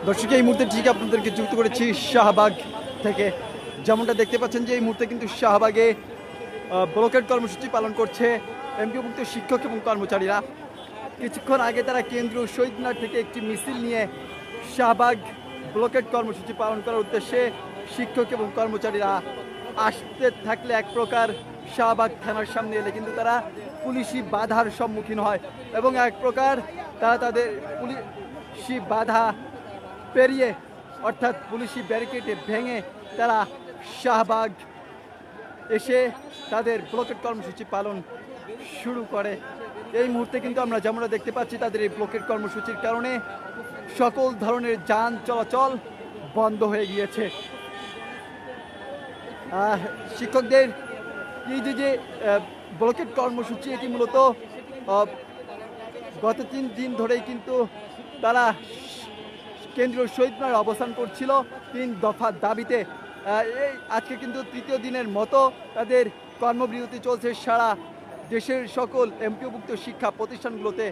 দর্শক এই মুহূর্তে ঠিক আপনাদেরকে যুক্ত করেছি শাহবাগ থেকে। যেমনটা দেখতে পাচ্ছেন যে এই মুহূর্তে কিন্তু শাহবাগে ব্লকেড কর্মসূচি পালন করছে এমপিওভুক্ত শিক্ষক এবং কর্মচারীরা। কিছুক্ষণ আগে তারা কেন্দ্রীয় শহীদ মিনার থেকে একটি মিছিল নিয়ে শাহবাগ ব্লকেড কর্মসূচি পালন করার উদ্দেশ্যে শিক্ষক এবং কর্মচারীরা আসতে থাকলে এক প্রকার শাহবাগ থানার সামনে এলে কিন্তু তারা পুলিশি বাধার সম্মুখীন হয় এবং এক প্রকার তারা তাদের পুলিশি বাধা পেরিয়ে অর্থাৎ পুলিশি ব্যারিকেডে ভেঙে তারা শাহবাগ এসে তাদের ব্লকেড কর্মসূচি পালন শুরু করে। এই মুহূর্তে কিন্তু আমরা যেমনটা দেখতে পাচ্ছি তাদের এই ব্লকেড কর্মসূচির কারণে সকল ধরনের যান চলাচল বন্ধ হয়ে গিয়েছে। শিক্ষকদের এই যে ব্লকেড কর্মসূচি এটি মূলত গত 3 দিন ধরেই কিন্তু তারা কেন্দ্রীয় শহীদ মিনারে অবস্থান করছিল 3 দফা দাবিতে। এই আজকে কিন্তু তৃতীয় দিনের মতো তাদের কর্মবিরতি চলছে সারা দেশের সকল এমপিওভুক্ত শিক্ষা প্রতিষ্ঠানগুলোতে।